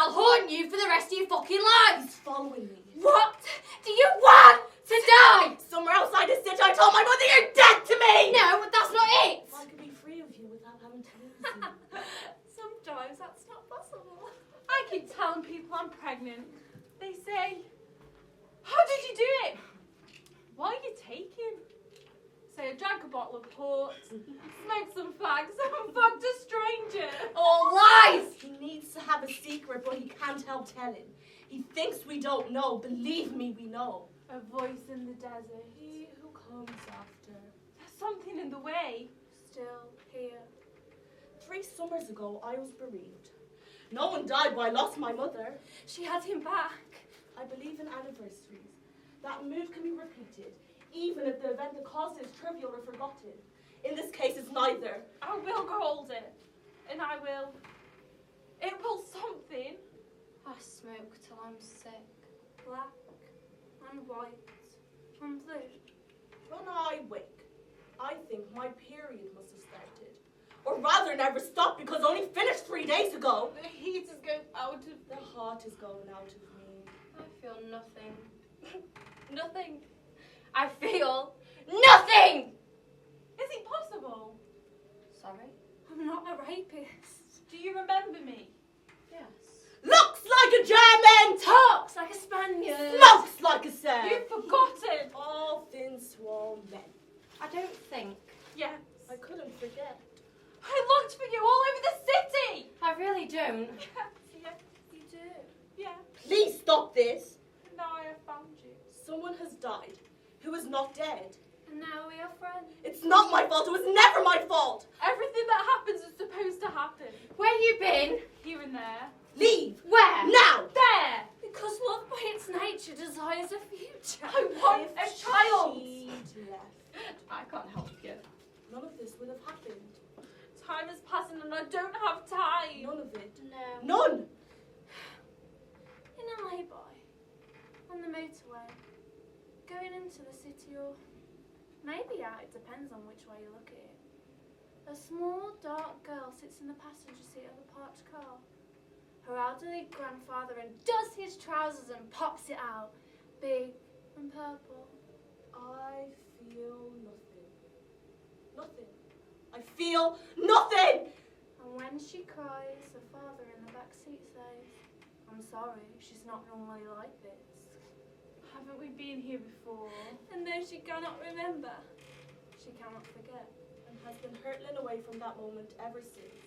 I'll haunt you for the rest of your fucking lives. He's following me. What do you want to die? Somewhere outside the city, I told my mother you're dead to me! No, that's not it. If I could be free of you without having to lose you. Sometimes that's not possible. I keep telling people I'm pregnant. They say, how did you do it? What are you taking? So I drank a bottle of port, smoked some fags, and fucked a stranger. All lies! He needs to have a secret, but he can't help telling. He thinks we don't know. Believe me, we know. A voice in the desert. He who comes after. There's something in the way. Still here. 3 summers ago, I was bereaved. No one died, but I lost my mother. She had him back. I believe in anniversaries. That mood can be repeated, even if the event that caused it is trivial or forgotten. In this case, it's neither. I will go hold it. And I will. It will something. I smoke till I'm sick. Black and white and blue. When I wake, I think my period must have started. Or rather, never stopped because only finished 3 days ago. The heat is going out of The heart is going out of me. I feel nothing. Nothing. I feel nothing! Is it possible? Sorry? I'm not a rapist. Do you remember me? Yes. Looks like a German! Talks like a Spaniard. Smokes like a Serb! You've forgotten. All thin, swole men. I don't think. Yes. I couldn't forget. I looked for you all over the city. I really don't. Yes, You do. yeah. Please stop this. Now I have found you. Someone has died who is not dead. And now we are friends. It's not my fault. It was never my fault. Everything that happens is supposed to happen. Where you been? Here and there. Leave. Where? Now. There. Because love by its nature desires a future. I want a child. She'd left. I can't help you. None of this would have happened. Time is passing and I don't have time. None of it. No. None. In a lay-by, on the motorway, going into the city or maybe out, it depends on which way you look at it. A small, dark girl sits in the passenger seat of the parked car. Her elderly grandfather undoes his trousers and pops it out, big and purple. I feel nothing. Nothing. I feel nothing! And when she cries, her father in the back seat says, I'm sorry, she's not normally like this. Haven't we been here before? And though she cannot remember, she cannot forget. And has been hurtling away from that moment ever since.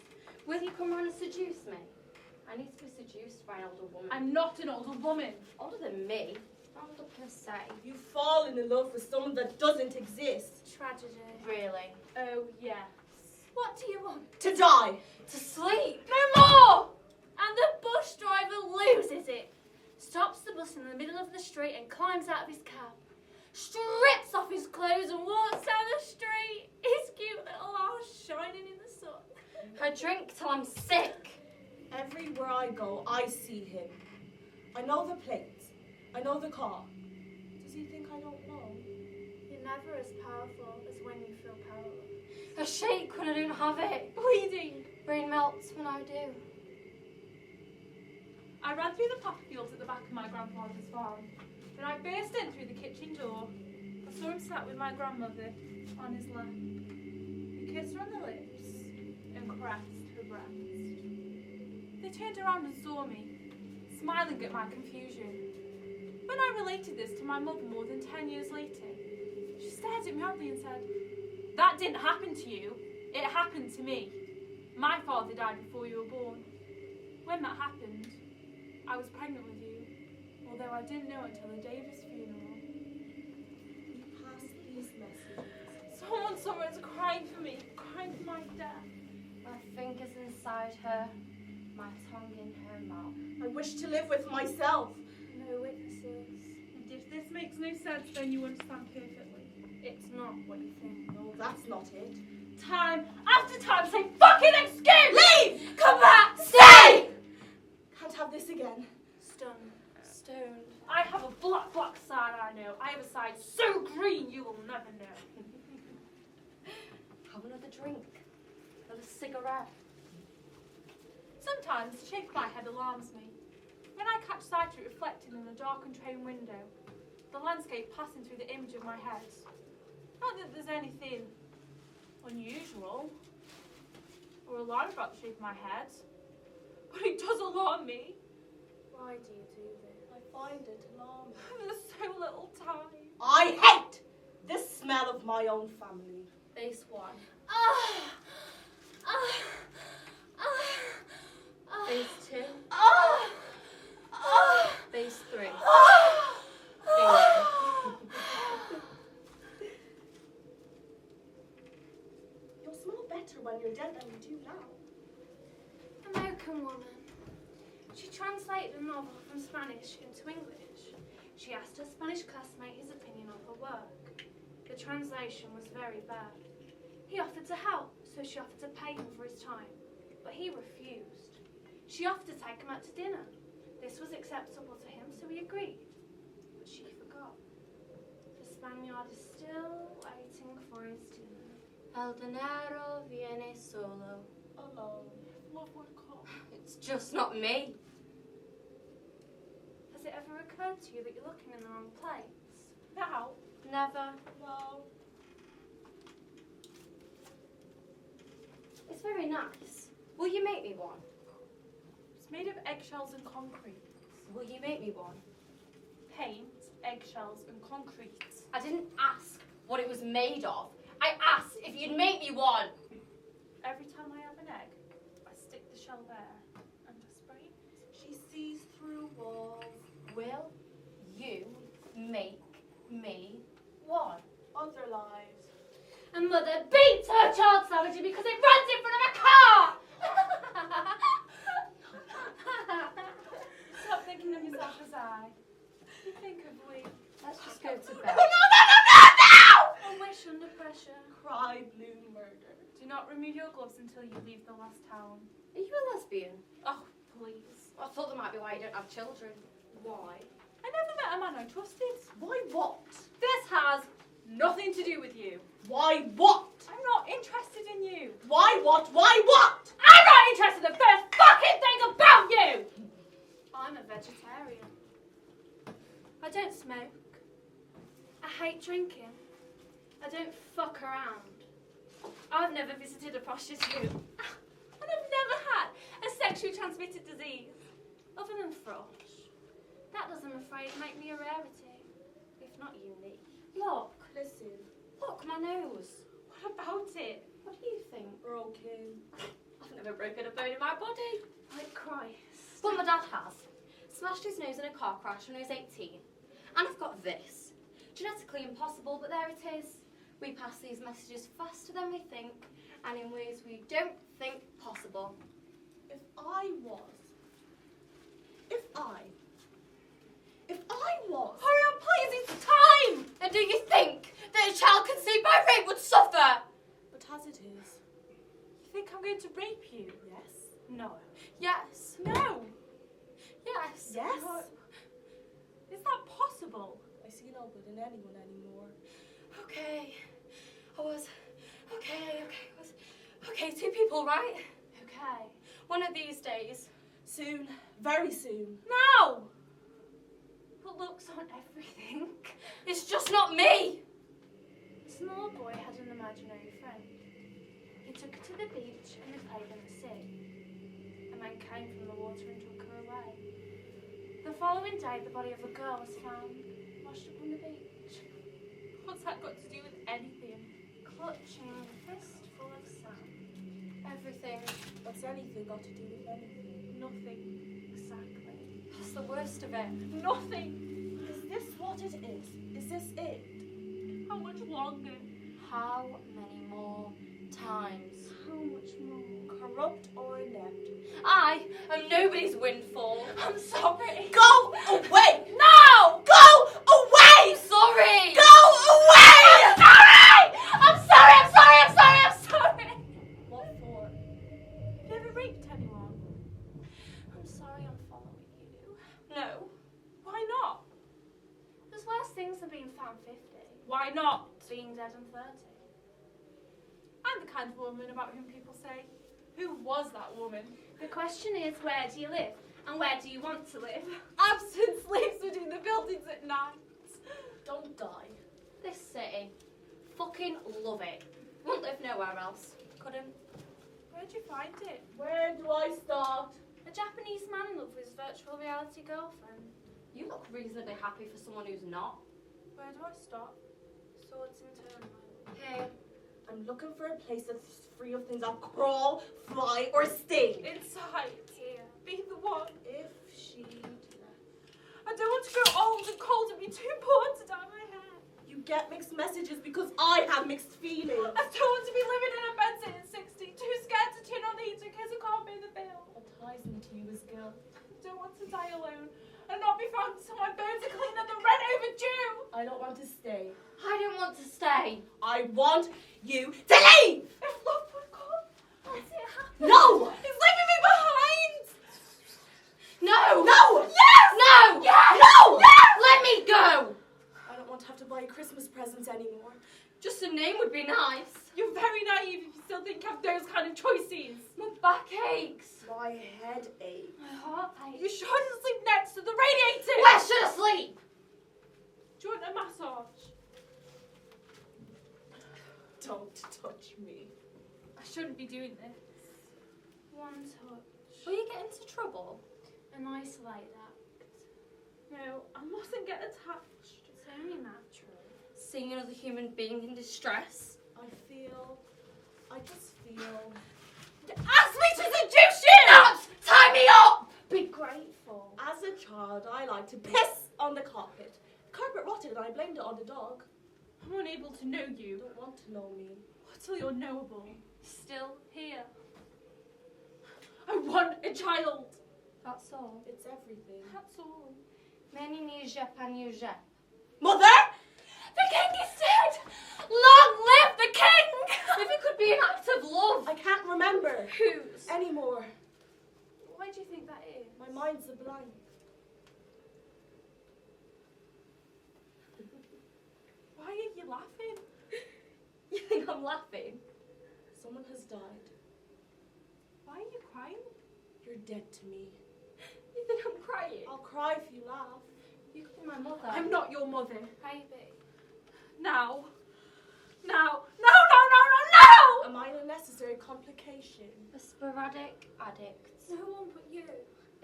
Will you come round and seduce me? I need to be seduced by an older woman. I'm not an older woman. Older than me. Not older per se. You've fallen in love with someone that doesn't exist. Tragedy. Really? Oh, yes. What do you want? To die. To sleep. No more! And the bus driver loses it. Stops the bus in the middle of the street and climbs out of his cab. Strips off his clothes and walks down the street. His cute little arse shining in the sun. I drink till I'm sick. Everywhere I go, I see him. I know the plates. I know the car. Does he think I don't know? You're never as powerful as when you feel powerless. I shake when I don't have it. Bleeding. Brain melts when I do. I ran through the poppy fields at the back of my grandfather's farm. Then I burst in through the kitchen door. I saw him sat with my grandmother on his lap. He kissed her on the lips and caressed her breast. They turned around and saw me, smiling at my confusion. When I related this to my mother more than 10 years later, she stared at me oddly and said, "That didn't happen to you. It happened to me. My father died before you were born. When that happened, I was pregnant with you, although I didn't know until the day of his funeral." He passed these messages. Someone somewhere is crying for me, crying for my death. My fingers inside her, my tongue in her mouth. I wish to live with myself. No witnesses. And if this makes no sense, then you understand perfectly. It's not what you think. No, that's not it. Time after time, same fucking excuse! Leave! Come back! Stay! Can't have this again. Stunned. Stoned. I have a black side, I know. I have a side so green you will never know. Have another drink. Another cigarette. Sometimes the shape of my head alarms me. it reflecting in a darkened train window, the landscape passing through the image of my head. Not that there's anything unusual or alarming about the shape of my head, but it does alarm me. Why do you do this? I find it alarming. There's so little time. I hate the smell of my own family. Base 1. Base 2. Base 3. You'll smell better when you're dead than you do now. American woman. She translated a novel from Spanish into English. She asked her Spanish classmate his opinion of her work. The translation was very bad. He offered to help, so she offered to pay him for his time, but he refused. She offered to take him out to dinner. This was acceptable to him, so he agreed. But she forgot. The Spaniard is still waiting for his dinner. El dinero viene solo. Alone. Love would come. It's just not me. Has it ever occurred to you that you're looking in the wrong place? Now, Never. No. It's very nice. Will you make me one? it's made of eggshells and concrete. Will you make me one? Paint, eggshells, and concrete. I didn't ask what it was made of. I asked if you'd make me one. Every time I have an egg, I stick the shell there and I spray it. She sees through walls. Will you make me one? Other lives. And mother beats her child savagely because it runs in front of a car! Stop thinking of yourself as I. You think of we. Let's just go to bed. A wish under pressure. Cry blue murder. Do not remove your gloves until you leave the last town. Are you a lesbian? Oh, please. I thought that might be why you don't have children. Why? I never met a man I trusted. Why what? This has nothing to do with you. Why what? I'm not interested in you. Why what? Why what? I'm not interested in the first fucking thing about you! I'm a vegetarian. I don't smoke. I hate drinking. I don't fuck around. I've never visited a prostitute. And I've never had a sexually transmitted disease. Other than thrush. That does, I'm afraid, make me a rarity. If not unique. Look. Listen, Look, my nose. What about it? What do you think? we're okay. I've never broken a bone in my body. Like Christ. Well, my dad has. Smashed his nose in a car crash when he was 18. And I've got this. Genetically impossible, but there it is. We pass these messages faster than we think, and in ways we don't think possible. If I was. Hurry up, please, it's time! And do you think that a child conceived by rape would suffer? But as it is. You think I'm going to rape you? Yes. No. Yes. No! Yes. Yes. No. Is that possible? I see no good in anyone anymore. Okay. Okay, 2 people, right? Okay. One of these days. Soon. Very soon. Now! But looks aren't everything. It's just not me! A small boy had an imaginary friend. He took her to the beach and they played in the sea. A man came from the water and took her away. The following day, the body of a girl was found, washed up on the beach, What's that got to do with anything? clutching a fistful of sand. Everything. What's anything got to do with anything? Nothing. Exactly. That's the worst of it. Nothing. Is this what it is? Is this it? How much longer? How many more times? How much more? Corrupt or inept? I am nobody's windfall. I'm sorry. Go away! No! Go away! Sorry! Go away! I'm sorry! What for? You ever raped anyone? I'm sorry I'm following you. No. Why not? There's worse things than being found 50. Why not? Being dead and 30. I'm the kind of woman about whom people say, who was that woman? The question is, where do you live? And where do you want to live? Absence lives between the buildings at night. Don't die. This city. Fucking love it. Won't live nowhere else. Couldn't. Where'd you find it? Where do I start? A Japanese man in love with his virtual reality girlfriend. You look reasonably happy for someone who's not. Where do I stop? Swords in turmoil. Here. I'm looking for a place that's free of things that crawl, fly, or sting. Inside. Here. Be the one. If she'd I don't want to grow old and cold and be too poor to dye my hair. You get mixed messages because I have mixed feelings. I don't want to be living in a bed sitting 60, too scared to turn on the heater because I can't pay the bill. What ties me to you is guilt. I don't want to die alone and not be found until my bones are clean and the rent overdue. I don't want to stay. I don't want to stay. I want you to leave! If love would come, let it happen. No! He's leaving me behind. No! No! Yes! No! Yes! No! Yes! Let me go! I don't want to have to buy Christmas presents anymore. Just a name would be nice. You're very naive if you still think of those kind of choices. My back aches. My head aches. My heart You aches. shouldn't sleep next to the radiator. Where should I sleep? Do you want a massage? Don't touch me. I shouldn't be doing this. One touch. Will you get into trouble? An isolated act. No, I mustn't get attached. It's only natural. Seeing another human being in distress? I just feel... Ask me to seduce you! Not! Tie me up! Be grateful. As a child, I liked to piss on the carpet. The carpet rotted and I blamed it on the dog. I'm unable to know You you don't want to know me. until you're knowable. Still here. I want a child. That's all. It's everything. That's all. Many nije. Mother! The king is dead! Long live the king! If it could be an act of love. I can't remember Whose? anymore. Why do you think that is? My mind's a blank. Why are you laughing? You think I'm laughing? Someone has died. Why are you crying? You're dead to me. You think I'm crying? I'll cry if you laugh. You could be my mother. I'm not your mother. Baby. Now. Now. No, no, no, no, no! Am I an unnecessary complication? A sporadic addict. No one but you.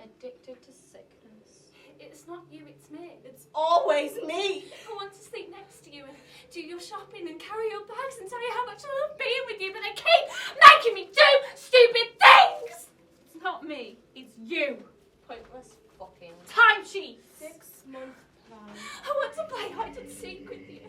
Addicted to sickness. It's not you, it's me. It's always me. I want to sleep next to you and do your shopping and carry your bags and tell you how much I love being with you, but they keep making me do stupid things! It's not me. It's you. Pointless fucking. Timesheet. 6-month plan. I want to play hide and seek with you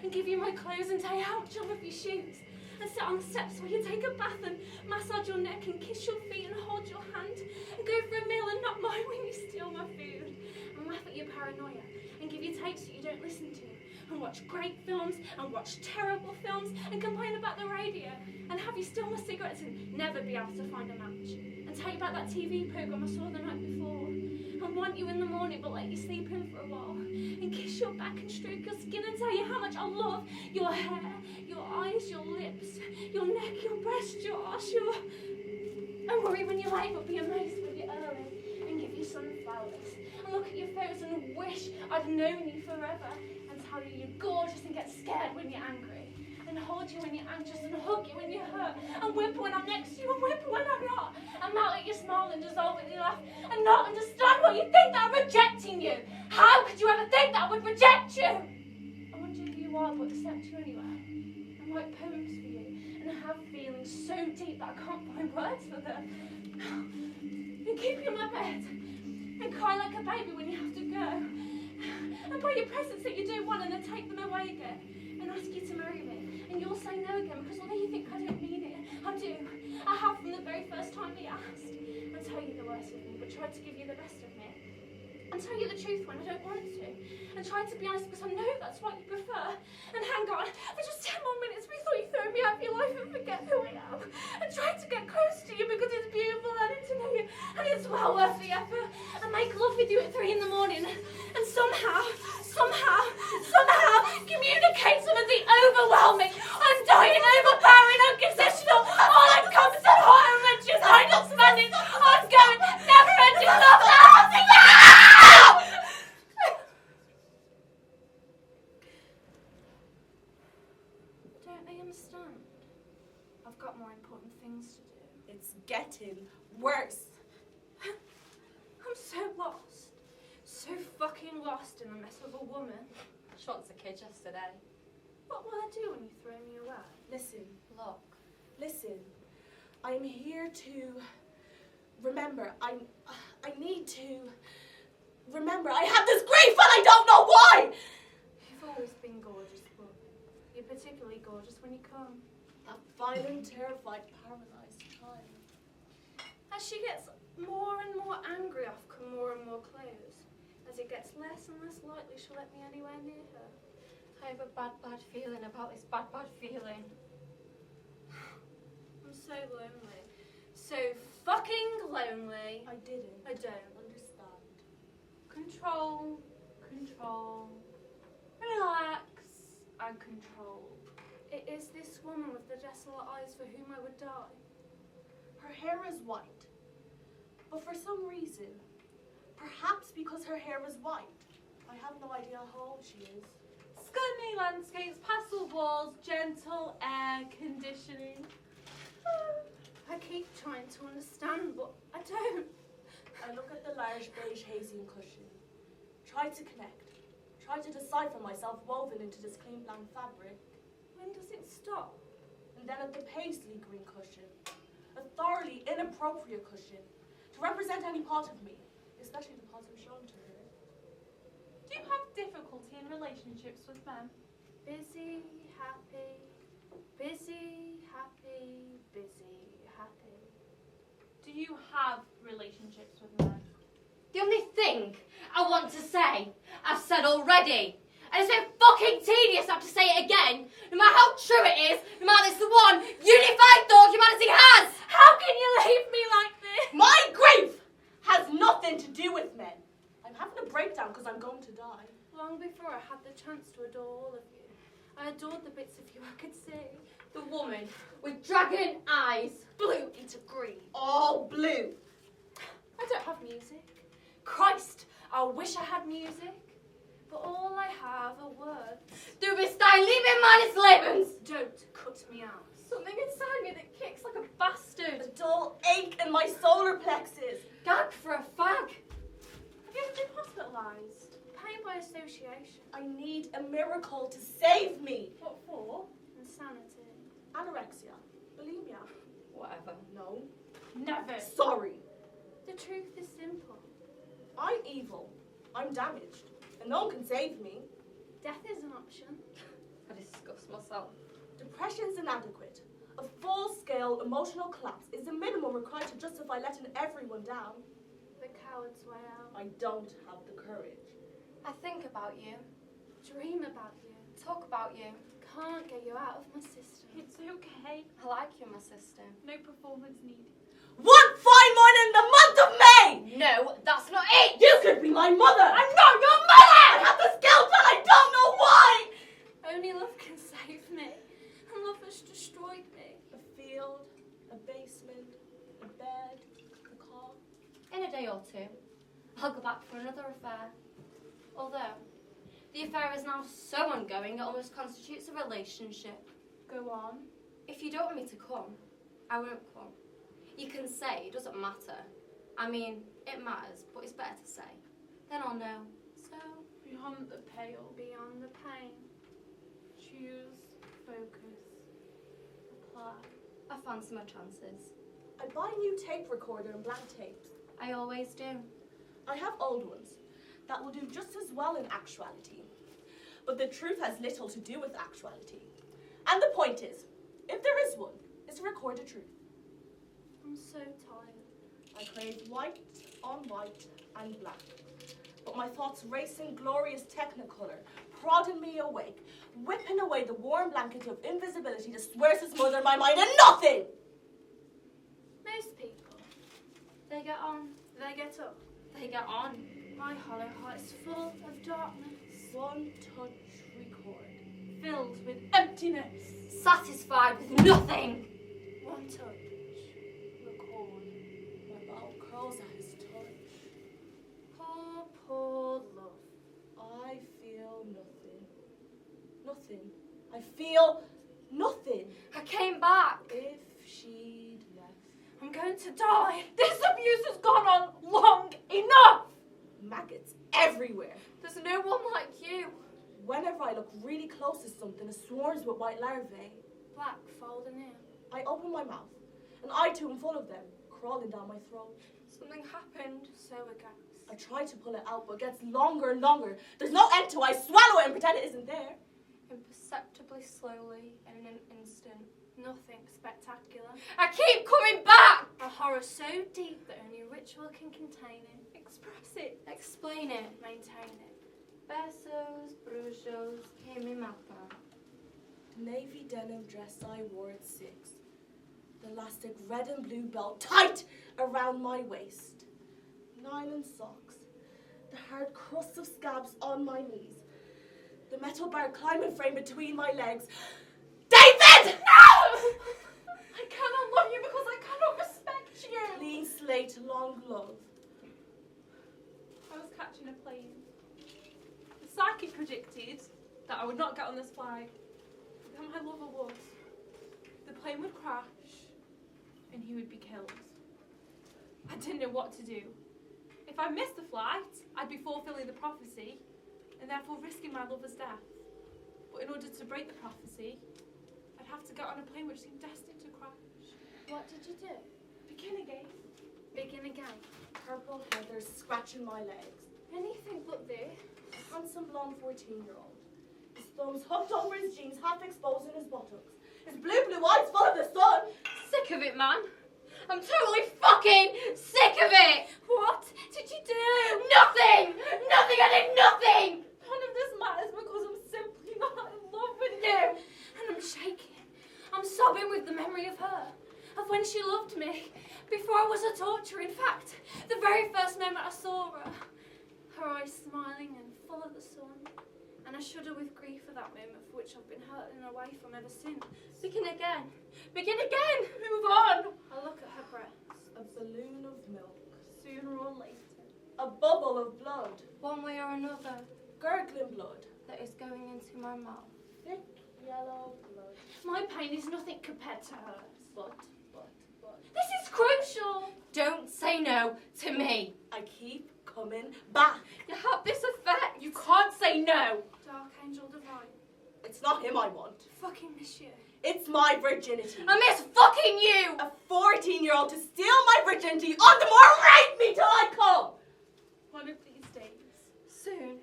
and give you my clothes and tell you how much I love your shoes and sit on the steps while you take a bath and massage your neck and kiss your feet and hold your hand and go for a meal and not mind when you steal my food and laugh at your paranoia and give you tapes that you don't listen to and watch great films and watch terrible films and complain about the radio and have you steal my cigarettes and never be able to find a match and tell you about that TV programme I saw the night before and want you in the morning but let you sleep in for a while and kiss your back and stroke your skin and tell you how much I love your hair, your eyes, your lips, your neck, your breast, your arse, your... And worry when you're late but be amazed when you're early and give you sunflowers and look at your photos and wish I'd known you forever and tell you you're gorgeous and get scared when you're angry and hold you when you're anxious and hug you when you're hurt and whimper when I'm next to you and whimper when I'm not and melt at your smile and dissolve at your laugh and not understand what you think that I'm rejecting you. How could you ever think that I would reject you? I wonder who you are but accept you anyway and write poems for you and have feelings so deep that I can't find words for them and keep you in my bed and cry like a baby when you have to go and buy you presents that you don't want and then take them away again and ask you to marry me and you'll say no again because although you think I don't mean it, I do. I have from the very first time he asked and tell you the worst of me but try to give you the best of me and tell you the truth when I don't want to and try to be honest because I know that's what you prefer and hang on for just 10 more minutes before you throw me out of your life and forget who I am and try to get close to you because it's beautiful learning to know you and it's well worth the effort and make love with you at 3 in the morning and somehow communicate some of the overwhelming, undying, overpowering, unconditional, all-encompassing, hot and righteous, idle spending, ongoing, never-ending love getting worse. I'm so lost. So fucking lost in the mess of a woman. She wants a kid yesterday. What will I do when you throw me away? Listen, Look. listen. I'm here to remember. I need to remember. I have this grief and I don't know why. You've always been gorgeous, but you're particularly gorgeous when you come. That violent, terrified, paralyzed child. As she gets more and more angry, off come more and more clothes. As it gets less and less likely she'll let me anywhere near her. I have a bad feeling about this bad feeling. I'm so lonely. So fucking lonely. I didn't. I don't. Understand. Control, control, relax, and control. It is this woman with the desolate eyes for whom I would die. Her hair is white, but for some reason, perhaps because her hair is white, I have no idea how old she is. Scummy landscapes, pastel walls, gentle air conditioning. I keep trying to understand, but I don't. I look at the large beige hazing cushion, try to connect, try to decipher myself woven into this clean blank fabric, When does it stop? and then at the paisley green cushion, a thoroughly inappropriate cushion to represent any part of me, especially the parts I'm shown to her. Do you have difficulty in relationships with men? Busy, happy, busy, happy, busy, happy. Do you have relationships with men? The only thing I want to say, I've said already. And it's so fucking tedious to have to say it again, no matter how true it is, no matter it's the one unified thought humanity has. How can you leave me like this? My grief has nothing to do with men. I'm having a breakdown because I'm going to die. Long before I had the chance to adore all of you, I adored the bits of you I could see. The woman with dragon eyes blew into green. All blue. I don't have music. Christ, I wish I had music. But all I have are words. Du bist dein Leben meines Lebens. Don't cut me out. Something inside me that kicks like a bastard. A dull ache in my solar plexus. Gag for a fag. Have you ever been hospitalised? Pain by association. I need a miracle to save me. What for? Insanity. Anorexia. Bulimia. Whatever. No. Never. Sorry. The truth is simple. I'm evil. I'm damaged. And no one can save me. Death is an option. I disgust myself. Depression's inadequate. A full-scale emotional collapse is the minimum required to justify letting everyone down. The coward's way out. I don't have the courage. I think about you, Dream about you. talk about you. Can't get you out of my system. It's okay. I like you, my sister. No performance needed. One fine morning in the month of May! No, that's not it. You could be my mother! I'm not your mother! I have this guilt and I don't know why! Only love can save me. And love has destroyed me. A field, a basement, a bed, a car. In a day or two, I'll go back for another affair. Although, the affair is now so ongoing it almost constitutes a relationship. Go on. If you don't want me to come, I won't come. You can say it doesn't matter. I mean, it matters, but it's better to say. Then I'll know. So, Beyond the pale. Beyond the pain. Choose, focus, apply. I fancy my chances. I buy a new tape recorder and blank tapes. I always do. I have old ones that will do just as well in actuality. But the truth has little to do with actuality. And the point is, if there is one, is to record the truth. I'm so tired. I crave white on white and black. But my thoughts race in glorious technicolor, prodding me awake, whipping away the warm blanket of invisibility that swears to smother my mind and nothing! Most people, They get on. they get up. They get on. My hollow heart is full of darkness. One touch record. Filled with emptiness. Satisfied with nothing. One touch. Record. My mouth curls at his touch. Poor, poor love. I feel nothing. Nothing. I feel nothing. I came back. If she'd left. I'm going to die. This abuse has gone on long enough. Maggots everywhere. There's no one like you. Whenever I look really close to something, it swarms with white larvae. Black folding in. I open my mouth, and I too am full of them, crawling down my throat. Something happened. So it goes. I try to pull it out, but it gets longer and longer. There's no end to it. I swallow it and pretend it isn't there. Imperceptibly slowly in an instant. Nothing spectacular. I keep coming back! A horror so deep that only ritual can contain it. Express it. Explain it. Maintain it. Besos, brujos, que me mata. The navy denim dress I wore at 6. The elastic red and blue belt tight around my waist. Nylon socks. The hard crust of scabs on my knees. The metal bar climbing frame between my legs. David! No! I cannot love you because I cannot respect you. Clean slate, long glove. I was catching a plane. The psychic predicted that I would not get on this flight. But then my lover would. The plane would crash and he would be killed. I didn't know what to do. If I missed the flight, I'd be fulfilling the prophecy and therefore risking my lover's death. But in order to break the prophecy, I'd have to get on a plane which seemed destined to crash. What did you do? Begin again. Begin again. Purple heather scratching my legs. Anything but this. A handsome blonde 14-year-old. His thumbs hooked over his jeans, half exposing his buttocks. His blue eyes full of the sun. Sick of it, man. I'm totally fucking sick of it! What did you do? Nothing! Nothing! I did nothing! None of this matters because I'm simply not in love with you. And I'm shaking. I'm sobbing with the memory of her. Of when she loved me. Before I was a torture. In fact, the very first moment I saw her. Her eyes smiling and full of the sun. And I shudder with grief for that moment for which I've been hurting away from ever since. Begin again. Begin again! Move on. I look at her breasts. A balloon of milk. Sooner or later. A bubble of blood. One way or another, Gurgling blood. that is going into my mouth. Thick yellow blood. My pain is nothing compared to hers. But. This is crucial. Don't say no to me. I keep coming back. You have this effect. You can't say no. Dark angel divine. It's not him I want. Fucking miss you. It's my virginity. I miss fucking you! A 14-year-old to steal my virginity on the more rape me till I come. One of these days. Soon.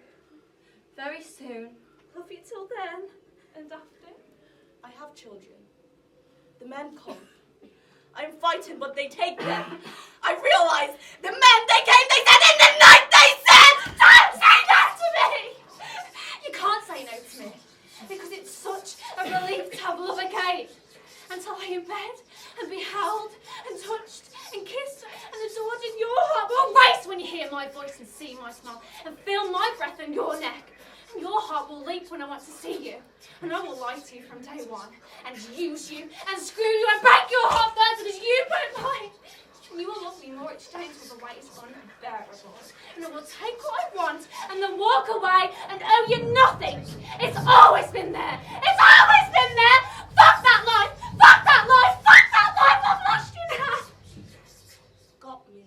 Very soon. Love you till then. And after? I have children. The men come. I'm fighting, but they take them. I realize the men they came, they said in the night, they said, don't say that to me! You can't say no to me. Because it's such a relief to have love again. And to lie in bed and be held and touched and kissed and adored in your heart will race when you hear my voice and see my smile and feel my breath on your neck. And your heart will leap when I want to see you. And I will lie to you from day one and use you and screw you and break your heart first because you put mine. And you will love me more each day until the weight is unbearable. And I will take what I want and then walk away and owe you nothing. It's always been there. It's always been there. Fuck that life. Fuck that life. Fuck that life. I've lost you now. Got me.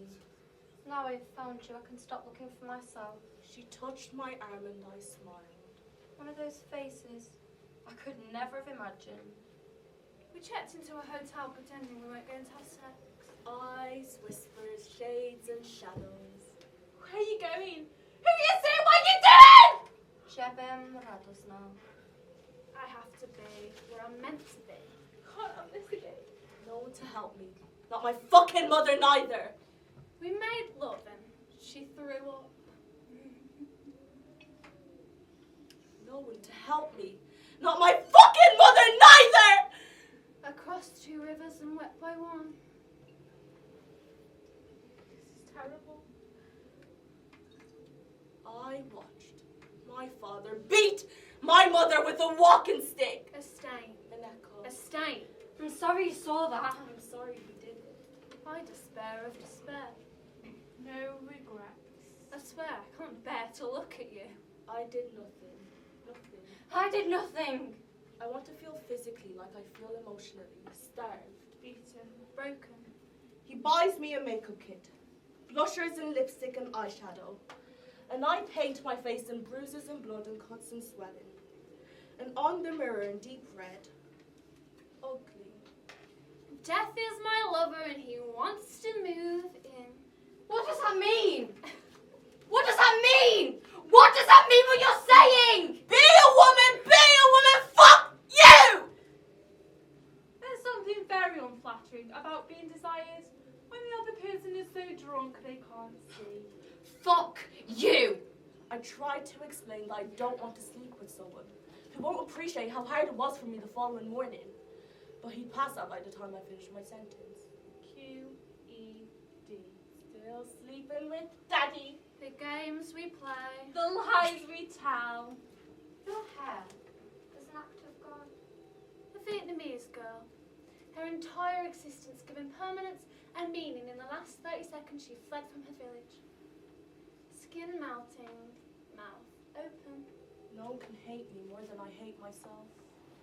Now I've found you, I can stop looking for myself. She touched my arm and I smiled. One of those faces I could never have imagined. We checked into a hotel pretending we weren't going to have sex. Eyes, whispers, shades and shadows. Where are you going? Who is it? What are you doing? Ciebem radosna. I have to be where I'm meant to be. Can't have this again. No one to help me. Not my fucking mother neither. We made love and she threw up. No one to help me. Not my fucking mother neither! Across 2 rivers and wet by one. This is terrible. I watched my father beat my mother with a walking stick. A stain. An echo. A stain. I'm sorry you saw that. I'm sorry he did it. I despair of despair. No regrets. I swear I can't bear to look at you. I did nothing. Nothing. I did nothing. I want to feel physically like I feel emotionally. Starved. Beaten. Broken. He buys me a makeup kit, blushers and lipstick and eyeshadow, and I paint my face in bruises and blood and cuts and swelling, and on the mirror in deep red, ugly. Death is my lover and he wants to move in. What does that mean? What does that mean? What does that mean what you're saying? Be a woman, fuck you! There's something very unflattering about being desired when the other person is so drunk they can't see. Fuck you! I tried to explain that I don't want to sleep with someone who won't appreciate how hard it was for me the following morning, but he'd pass out by the time I finished my sentence. Q-E-D. Still sleeping with Daddy. The games we play. The lies we tell. Your hair is an act of God. A Vietnamese girl. Her entire existence given permanence and meaning in the last 30 seconds she fled from her village. Skin melting, mouth open. No one can hate me more than I hate myself.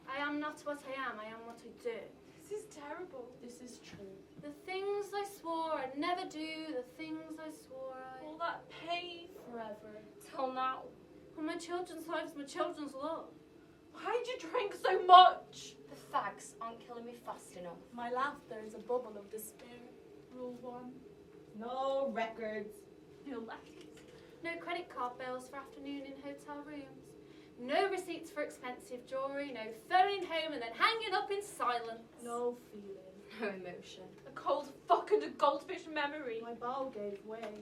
I am not what I am what I do. This is terrible. This is true. The things I swore I'd never do, the things I swore All that pain. Forever. Till now. Well, my children's lives, my children's love. Why'd you drink so much? The fags aren't killing me fast enough. My laughter is a bubble of despair. Rule 1. No records. No letters. No credit card bills for afternoon in hotel rooms. No receipts for expensive jewellery, no phoning home and then hanging up in silence. No feeling. No emotion. A cold fuck and a goldfish memory. My bowel gave way.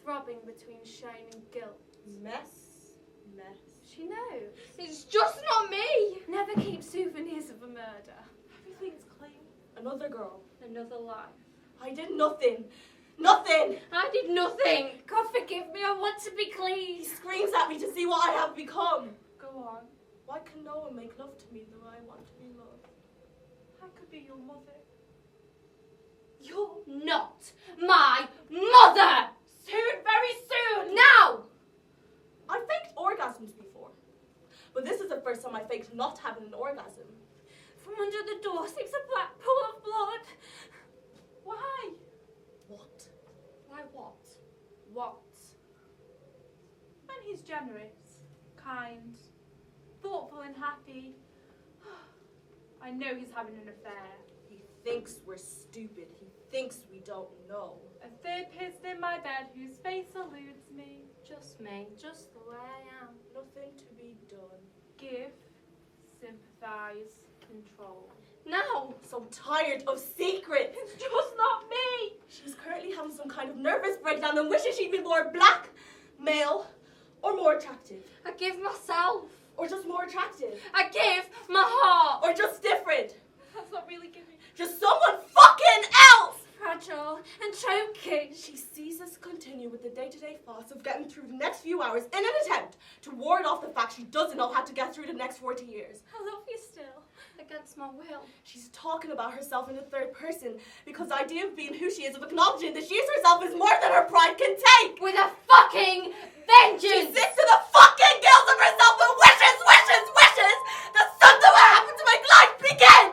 Throbbing between shame and guilt. Mess. She knows. It's just not me! Never keep souvenirs of a murder. Everything's clean. Another girl. Another life. I did nothing. Nothing! I did nothing! God forgive me, I want to be He clean. screams at me to see what I have become. Go on. Why can no one make love to me the way I want to be loved? I could be your mother. You're not my mother! Soon, very soon! Now! I faked orgasms before, but this is the first time I faked not having an orgasm. From under the door seeps a black pool of blood. Why? What? Why what? What? When he's generous, kind, thoughtful and happy. I know he's having an affair. He thinks we're stupid. He thinks we don't know. A third person in my bed whose face eludes me. Just me. Just the way I am. Nothing to be done. Give, sympathise, control. Now! So tired of secrets. It's just not me! She's currently having some kind of nervous breakdown and wishes she'd been more black, male, or more attractive. I give myself. Or just more attractive. I give my heart. Or just different. That's not really giving. Just someone fucking else! Fragile and choking. She sees us continue with the day-to-day farce of getting through the next few hours in an attempt to ward off the fact she doesn't know how to get through the next 40 years. I love you still. Against my will. She's talking about herself in the third person because the idea of being who she is, of acknowledging that she is herself, is more than her pride can take. With a fucking vengeance! She sits to the fucking guilt of herself and wishes that something will happen to make life begin!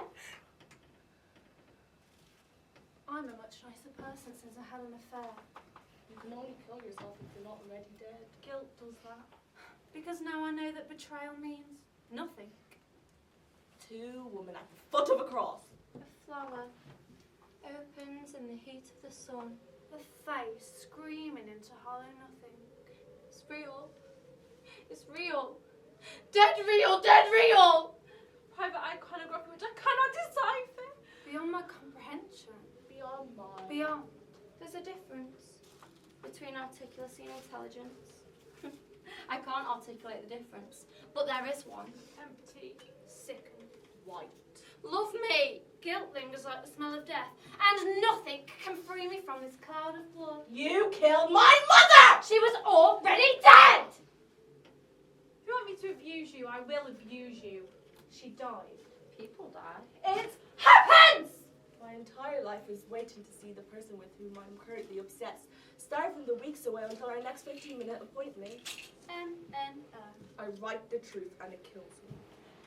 I'm a much nicer person since I had an affair. You can only kill yourself if you're not already dead. Guilt does that. Because now I know that betrayal means nothing. Two women at the foot of a cross. A flower opens in the heat of the sun. The face screaming into hollow nothing. It's real. It's real. Dead real, dead real! Private iconography which I cannot decipher. Beyond my comprehension. Beyond mine. Beyond. There's a difference between articulacy and intelligence. I can't articulate the difference, but there is one. Empty. Sickened. White. Love me! Guilt lingers like the smell of death. And nothing can free me from this cloud of blood. You killed my mother! She was already dead! If you want me to abuse you, I will abuse you. She died. People die. It happens! My entire life is waiting to see the person with whom I'm currently obsessed, starving the weeks away until our next 15-minute appointment. M-N-O. I write the truth and it kills me.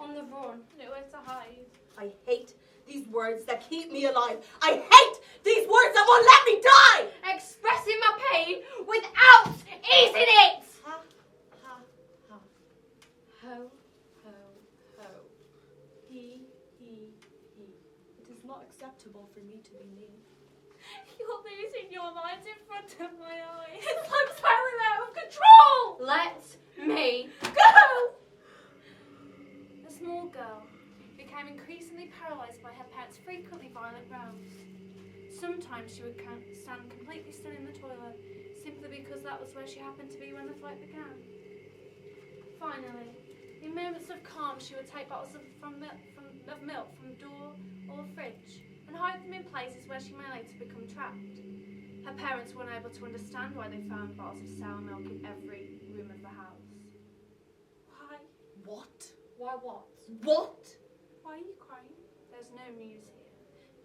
On the run. Nowhere to hide. I hate these words that keep me alive. I hate these words that won't let me die! Expressing my pain without easing it! Ha, ha, ha. Ho, ho, ho. He. It is not acceptable for me to be me. You're losing your mind in front of my eyes. I'm spiraling out of control! Let me Go! The small girl became increasingly paralysed by her parents' frequently violent rows. Sometimes she would stand completely still in the toilet, simply because that was where she happened to be when the fight began. Finally, in moments of calm, she would take bottles of milk from the door or fridge and hide them in places where she may later become trapped. Her parents were unable to understand why they found bottles of sour milk in every room of the house. Why? What? Why what? What? Why are you crying? There's no news here.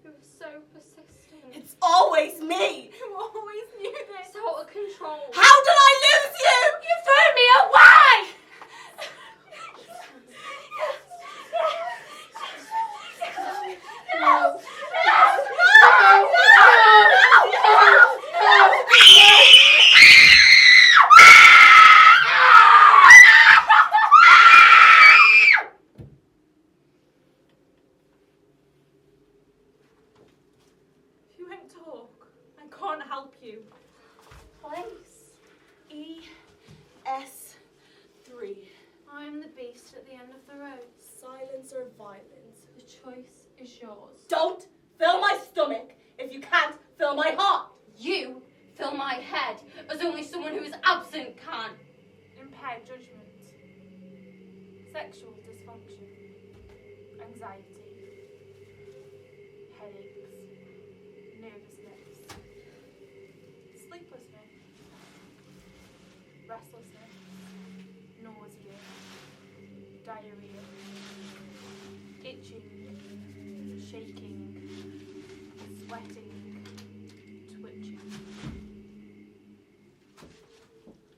You were so persistent. It's always me! You always knew this. It's out of control. How did I lose you? You threw me away! No. If you won't talk, I can't help you. Place. ES3. I am the beast at the end of the road. Silence or violence? The choice is yours. Don't fill my stomach if you can't fill my heart. You fill my head as only someone who is absent can. Impaired judgment. Sexual dysfunction. Anxiety. Headaches. Nervousness. Sleeplessness. Restlessness. Nausea. Diarrhea. Itching. Shaking. Sweating. Twitching.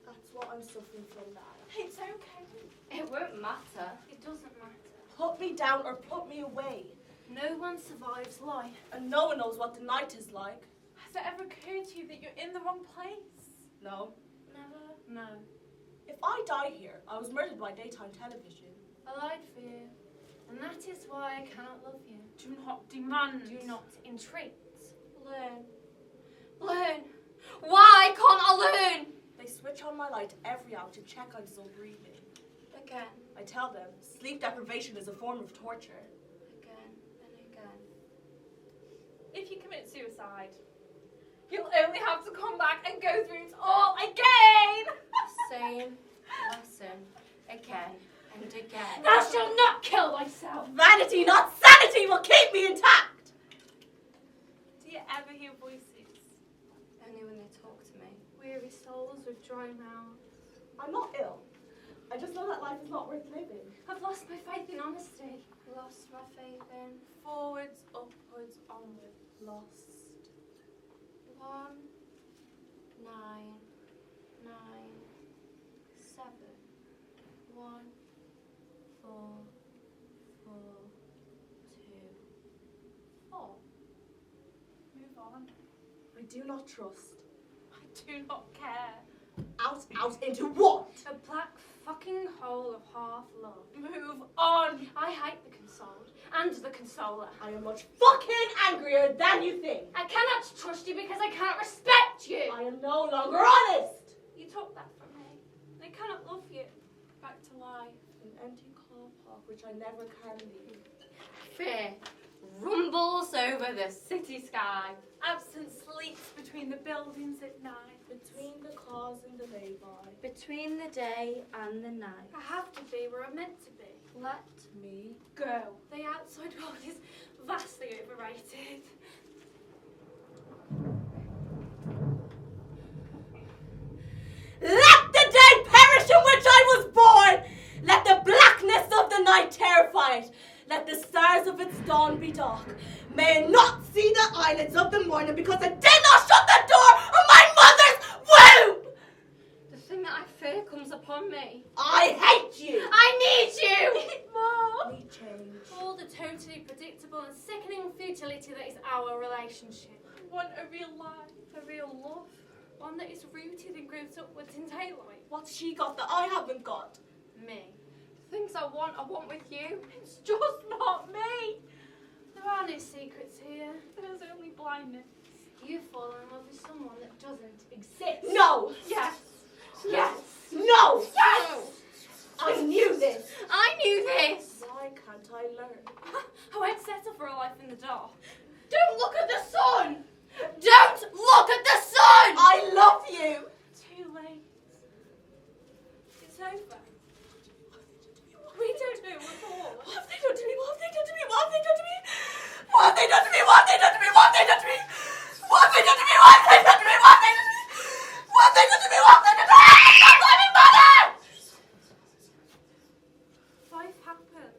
That's what I'm suffering from now. It's okay. It won't matter. It doesn't matter. Put me down or put me away. No one survives life. And no one knows what the night is like. Has it ever occurred to you that you're in the wrong place? No. Never? No. If I die here, I was murdered by daytime television. I lied for you. And that is why I cannot love you. Do not demand. Do not entreat. Learn. Learn. Why can't I learn? They switch on my light every hour to check I'm still breathing. Again, I tell them sleep deprivation is a form of torture. again, and again. If you commit suicide, you'll only have to come back and go through it all again. Same lesson again and again. I shall not kill myself. Vanity, not sanity, will keep me intact. Do you ever hear voices? Only when they talk to me. Weary souls with dry mouths. I'm not ill. I just know that life is not worth living. I've lost my faith in honesty. Lost my faith in Forwards, upwards, onwards. Lost. 1, 9, 9, 7, 1, 4, 4, 2, 4. Move on. I do not trust. I do not care. Out into what? A black fucking hole of half love. Move on. I hate the consoled and the consoler. I am much fucking angrier than you think. I cannot trust you because I cannot respect you. I am no longer honest. You took that from me. I cannot love you. Back to life. An empty car park which I never can leave. Fear rumbles over the city sky. Absence sleeps between the buildings at night. Between the cars and the lay-by. Between the day and the night. I have to be where I'm meant to be. Let Me. Go. The outside world is vastly overrated. Let the day perish in which I was born! Let the blackness of the night terrify it. Let the stars of its dawn be dark. May it not see the eyelids of the morning because it did not shut the door of my mother's womb! the thing that I fear comes upon upon me. I hate you! I need you! More. Need change. All the totally predictable and sickening futility that is our relationship. I want a real life. A real love. One that is rooted and grows upwards in daylight. What's she got that I haven't got? Me. Things I want with you. It's just not me. There are no secrets here. There's only blindness. You fall in love with someone that doesn't exist. No! Yes. Yes! No! Yes! I knew this! I knew this! Why can't I learn? I won't settle for a life in the dark. Don't look at the sun! Don't look at the sun! I love you! Too late. It's over. We don't know at all. What have they done to me? What have they done to me? What have they done to me? What have they done to me? What have they done to me? What have they done to me? What have they done to me? What have they done to me? What have they done to me? What have they done to me? What have they done to me? Stop blaming mother! Life happens.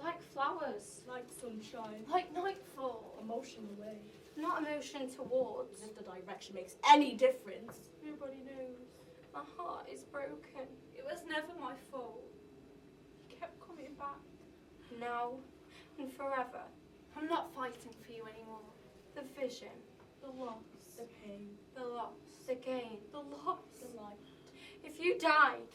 Like flowers. Like sunshine. Like nightfall. Emotion away. Not emotion towards. If the direction makes any difference. Nobody knows. My heart is broken. It was never my fault. You kept coming back. Now and forever. I'm not fighting for you anymore. The vision, The loss. The pain. The loss. the gain. The loss. The light. If you died,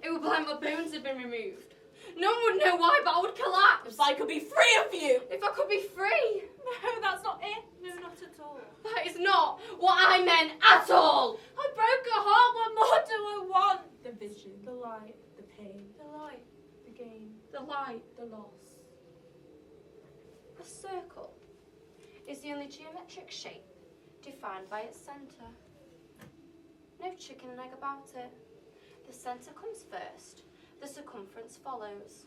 it would be like my bones had been removed. No one would know why, but I would collapse. If I could be free of you! If I could be free. No, that's not it. No, not at all. That is not what I meant at all. I broke a heart. What more do I want? The vision. The light. The pain. The light. The gain. The light. The loss. A circle is the only geometric shape defined by its centre. No chicken and egg about it. The centre comes first, the circumference follows.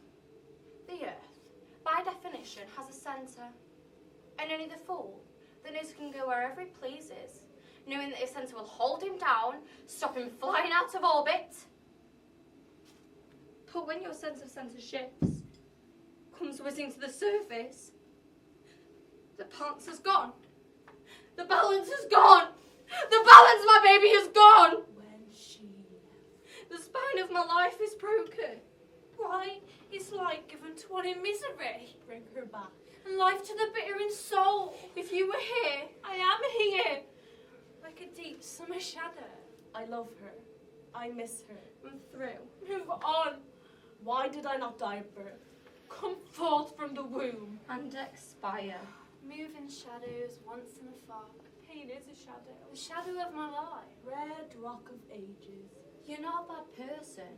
The earth, by definition, has a centre. And only the fool that knows can go wherever he pleases, knowing that his centre will hold him down, stop him flying out of orbit. But when your sense of centre shifts, comes whizzing to the surface, the balance has gone. The balance has gone. The balance of my baby is gone. When she left. The spine of my life is broken. Why is light given to one in misery, Bring her back. and life to the bitter in soul? If you were here, I am here, like a deep summer shadow. I love her. I miss her. I'm through. Move on, Why did I not die at birth? come forth from the womb. And expire. Move in shadows once and afar. Pain is a shadow. The shadow of my life. Red rock of ages. You're not a bad person.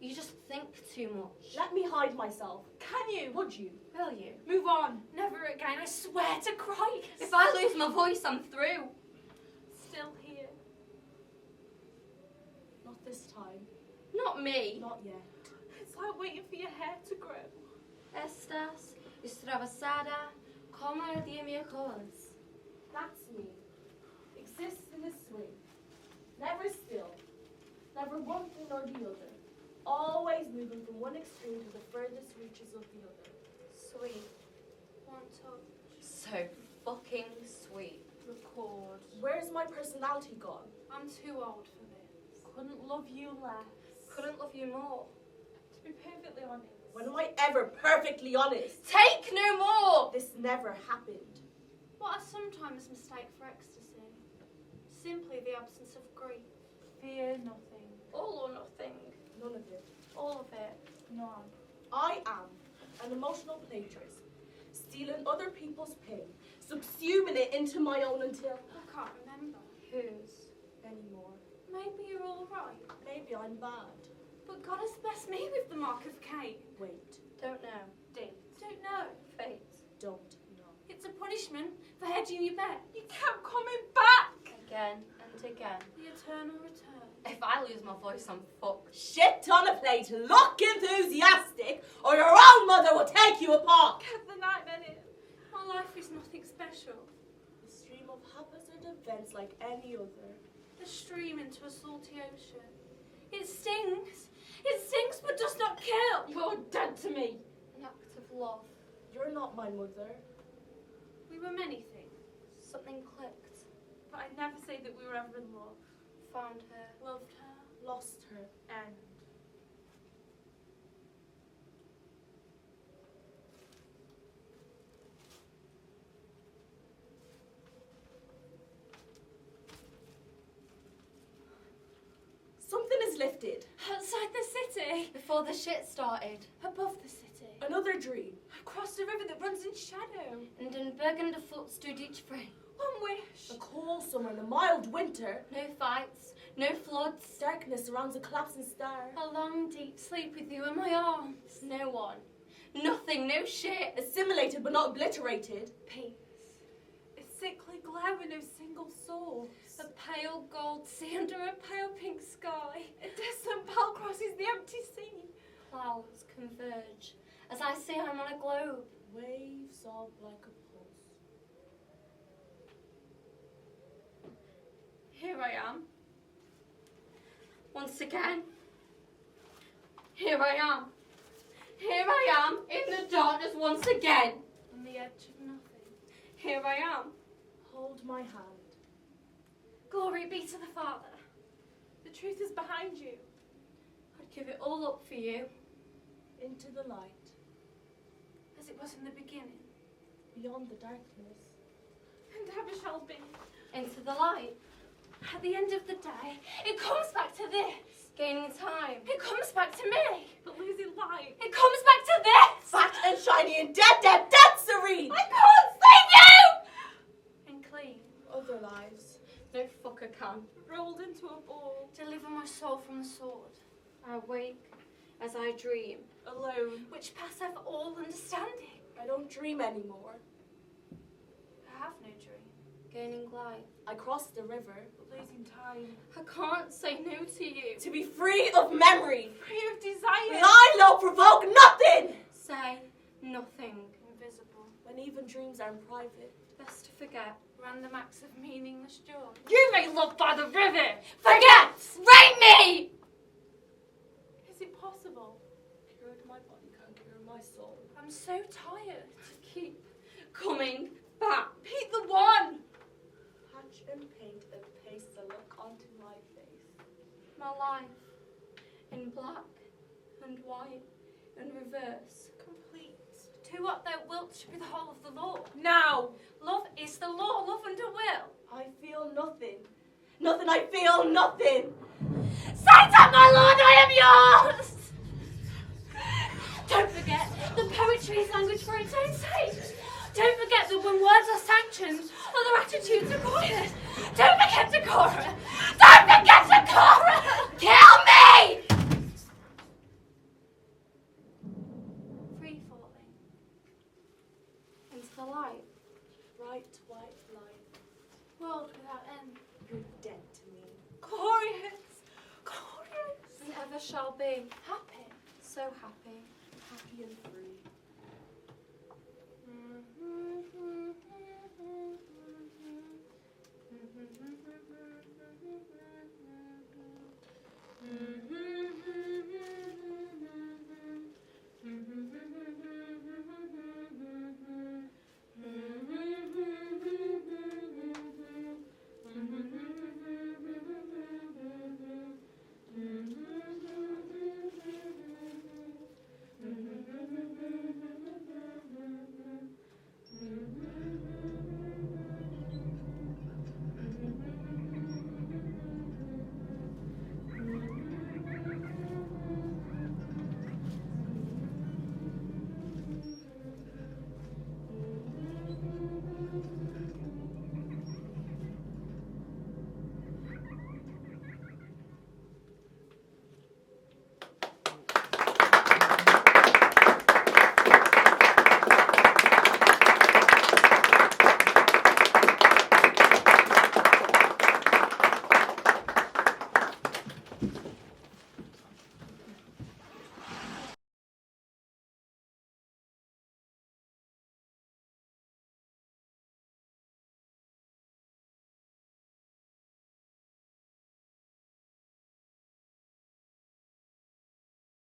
You just think too much. Let me hide myself. Can you? Would you? Will you? Move on. Never again, I swear to Christ. If I lose my voice, I'm through. Still here. Not this time. Not me. Not yet. It's like waiting for your hair to grow. Estás extravasada como el día miércoles. That's me. Exists in a swing. Never still. Never one thing or the other. Always moving from one extreme to the furthest reaches of the other. Sweet. One touch. So fucking sweet. Record. Where's my personality gone? I'm too old for this. Couldn't love you less. Couldn't love you more. To be perfectly honest. When am I ever perfectly honest? Take no more! This never happened. What I sometimes mistake for ecstasy. Simply the absence of grief. Fear nothing. All or nothing. None of it. All of it. None. I am an emotional plagiarist, stealing other people's pain, subsuming it into my own until I can't remember. Whose? anymore. Maybe you're all right. Maybe I'm bad. But God has blessed me with the mark of Kane. Wait, Don't know. Don't know. Fate. don't know. It's a punishment for hedging your bet. You kept coming back. Again and again. The eternal return. If I lose my voice, I'm fucked. Shit on a plate, look enthusiastic, or your own mother will take you apart. Get the nightmare in. My life is nothing special. A stream of haphazard events like any other. A stream into a salty ocean. It stings. It stings but does not kill. You're dead to me. An act of love. You're not my mother. We were many things. Something clicked. But I'd never say that we were ever in love. Found her. Loved her. Lost her. End. lifted. Outside the city. Before the shit started. Above the city. Another dream. Across the river that runs in shadow. And in berg underfoot stood each free. One wish. A cold summer and a mild winter. No fights, no floods. Darkness surrounds a collapsing star. A long deep sleep with you in my arms. No one. Nothing, no shit. Assimilated but not obliterated. Peace. A sickly glare with no single soul. A pale gold sea under a pale pink sky. A distant bell crosses the empty sea. Clouds converge as I see I'm on a globe. Waves sob like a pulse. Here I am. Once again. Here I am. Here I am in the darkness once again. On the edge of nothing. Here I am. Hold my hand. Glory be to the Father. The truth is behind you. I'd give it all up for you. Into the light. As it was in the beginning. Beyond the darkness. And ever shall be. Into the light. At the end of the day, it comes back to this. Gaining time. It comes back to me. But losing light. It comes back to this. Fat and shiny and dead serene. I can't see you! And clean. Other lives. No fucker can. Rolled into a ball. Deliver my soul from the sword. I wake as I dream. Alone. Which passeth all understanding. I don't dream anymore. I have no dream. Gaining light. I cross the river. But losing time. I can't say no to you. To be free of memory. Free of desire. Lie low, provoke nothing. Say nothing. Invisible. When even dreams are in private. Best to forget. Random acts of meaningless joy. You may love by the river. Forget! Rape me! Is it possible? Cured my body can't cure my soul. I'm so tired. To keep coming back. Pete the one. Patch and paint and paste the look onto my face. My life in black and white and reverse. Complete. To what thou wilt should be the whole of the law. Now. Love is the law, love under will. I feel nothing. Nothing, I feel nothing. Satan, my lord, I am yours! Don't forget, the poetry is language for its own sake. Don't forget that when words are sanctioned, other attitudes are required. Don't forget Decorah! Don't forget Decorah! Kill me! Free falling. Into the light. Bright white light. World without end. You're dead to me. Glorious. Glorious. And ever shall be. Happy. So happy. Happy and free.